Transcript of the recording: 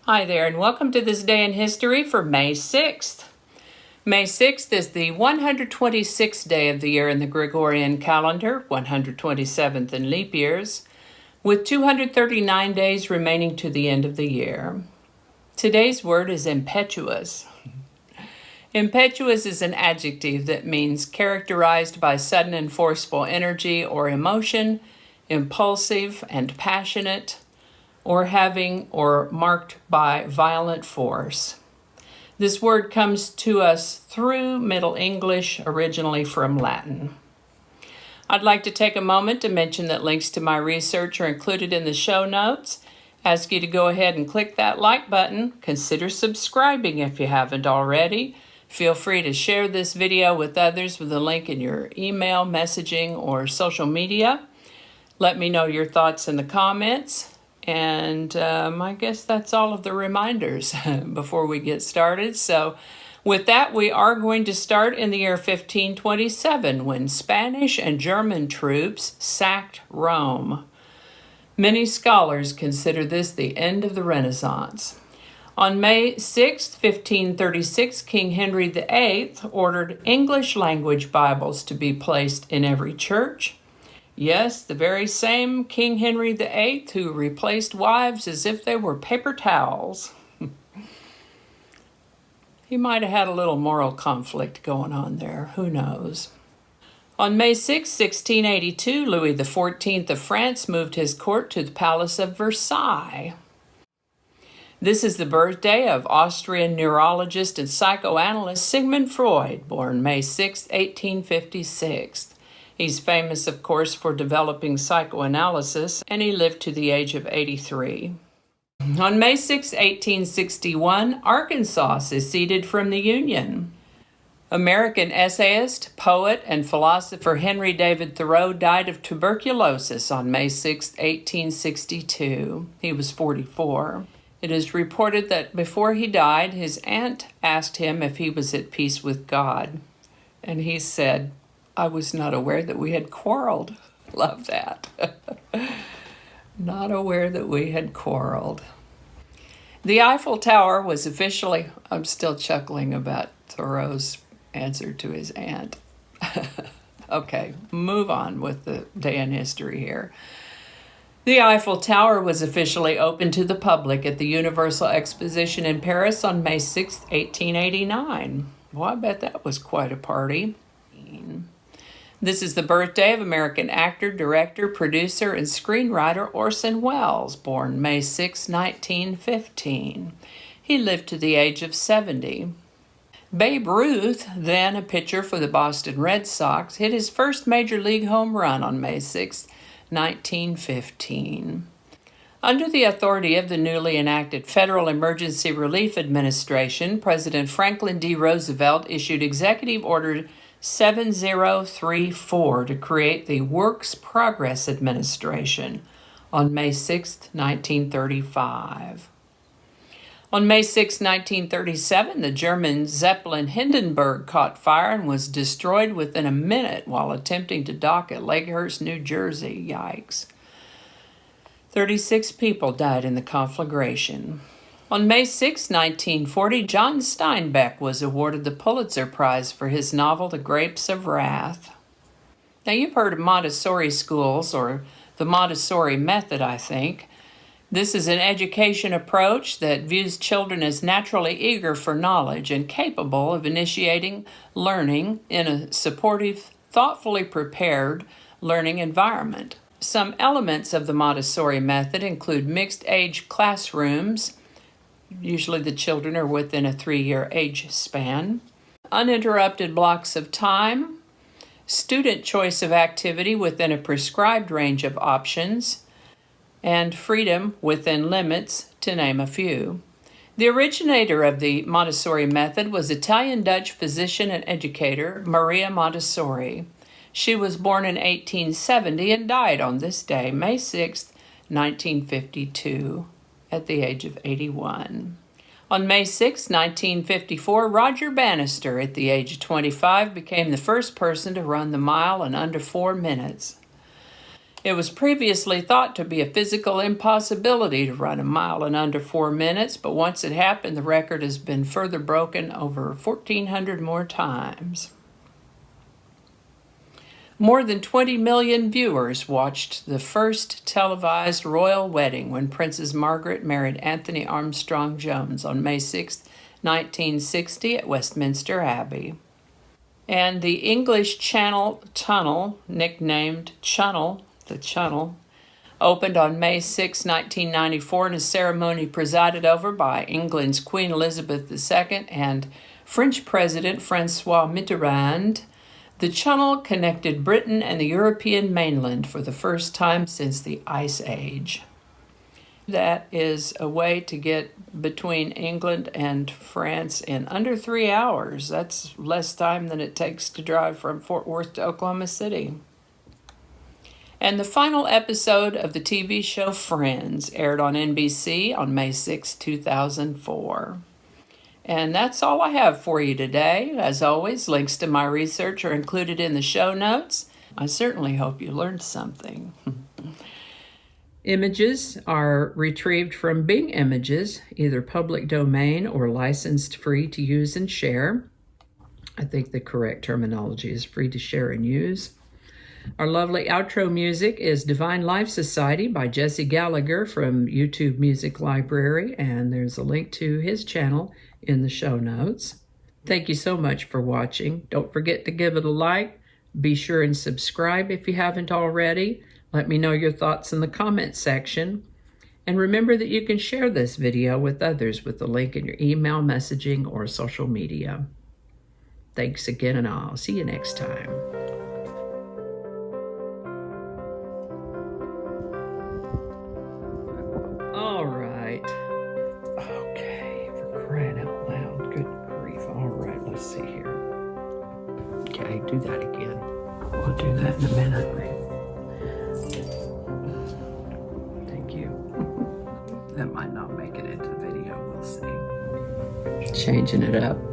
Hi there, and welcome to this day in history for May 6th. May 6th is the 126th day of the year in the Gregorian calendar, 127th in leap years, with 239 days remaining to the end of the year. Today's word is impetuous. Impetuous is an adjective that means characterized by sudden and forceful energy or emotion, impulsive and passionate, or having or marked by violent force. This word comes to us through Middle English, originally from Latin. I'd like to take a moment to mention that links to my research are included in the show notes. Ask you to go ahead and click that like button. Consider subscribing if you haven't already. Feel free to share this video with others with a link in your email, messaging, or social media. Let me know your thoughts in the comments. And I guess that's all of the reminders before we get started. So with that, we are going to start in the year 1527 when Spanish and German troops sacked Rome. Many scholars consider this the end of the Renaissance. On May 6, 1536, King Henry VIII ordered English language Bibles to be placed in every church. Yes, the very same King Henry VIII who replaced wives as if they were paper towels. He might have had a little moral conflict going on there, who knows. On May 6, 1682, Louis XIV of France moved his court to the Palace of Versailles. This is the birthday of Austrian neurologist and psychoanalyst Sigmund Freud, born May 6, 1856. He's famous, of course, for developing psychoanalysis, and he lived to the age of 83. On May 6, 1861, Arkansas seceded from the Union. American essayist, poet, and philosopher Henry David Thoreau died of tuberculosis on May 6, 1862. He was 44. It is reported that before he died, his aunt asked him if he was at peace with God, and he said, "I was not aware that we had quarreled." Love that. Not aware that we had quarreled. The Eiffel Tower was officially, I'm still chuckling about Thoreau's answer to his aunt. Okay, move on with the day in history here. The Eiffel Tower was officially opened to the public at the Universal Exposition in Paris on May 6, 1889. Well, I bet that was quite a party. This is the birthday of American actor, director, producer, and screenwriter Orson Welles, born May 6, 1915. He lived to the age of 70. Babe Ruth, then a pitcher for the Boston Red Sox, hit his first major league home run on May 6, 1915. Under the authority of the newly enacted Federal Emergency Relief Administration, President Franklin D. Roosevelt issued Executive Order 7034 to create the Works Progress Administration on May 6, 1935. On May 6, 1937, the German Zeppelin Hindenburg caught fire and was destroyed within a minute while attempting to dock at Lakehurst, New Jersey. Yikes. 36 people died in the conflagration. On May 6, 1940, John Steinbeck was awarded the Pulitzer Prize for his novel The Grapes of Wrath. Now, you've heard of Montessori schools, or the Montessori method, I think. This is an education approach that views children as naturally eager for knowledge and capable of initiating learning in a supportive, thoughtfully prepared learning environment. Some elements of the Montessori method include mixed-age classrooms. Usually the children are within a 3-year age span. Uninterrupted blocks of time. Student choice of activity within a prescribed range of options. And freedom within limits, to name a few. The originator of the Montessori method was Italian-Dutch physician and educator Maria Montessori. She was born in 1870 and died on this day, May 6, 1952. At the age of 81. On May 6, 1954, Roger Bannister, at the age of 25, became the first person to run the mile in under 4 minutes. It was previously thought to be a physical impossibility to run a mile in under 4 minutes, but once it happened, the record has been further broken over 1,400 more times. More than 20 million viewers watched the first televised royal wedding when Princess Margaret married Anthony Armstrong Jones on May 6, 1960 at Westminster Abbey. And the English Channel Tunnel, nicknamed Chunnel, the Chunnel, opened on May 6, 1994 in a ceremony presided over by England's Queen Elizabeth II and French President François Mitterrand. The Chunnel connected Britain and the European mainland for the first time since the Ice Age. That is a way to get between England and France in under 3 hours. That's less time than it takes to drive from Fort Worth to Oklahoma City. And the final episode of the TV show Friends aired on NBC on May 6, 2004. And that's all I have for you today. As always, links to my research are included in the show notes. I certainly hope you learned something. Images are retrieved from Bing Images, either public domain or licensed free to use and share. I think the correct terminology is free to share and use. Our lovely outro music is Divine Life Society by Jesse Gallagher from YouTube Music Library, and there's a link to his channel in the show notes. Thank you so much for watching. Don't forget to give it a like. Be sure and subscribe if you haven't already. Let me know your thoughts in the comments section. And remember that you can share this video with others with the link in your email, messaging, or social media. Thanks again, and I'll see you next time. All right. Okay, for crying out loud. Good grief. All right, let's see here. Okay, do that again. We'll do that in a minute. Thank you. That might not make it into the video. We'll see. Changing it up.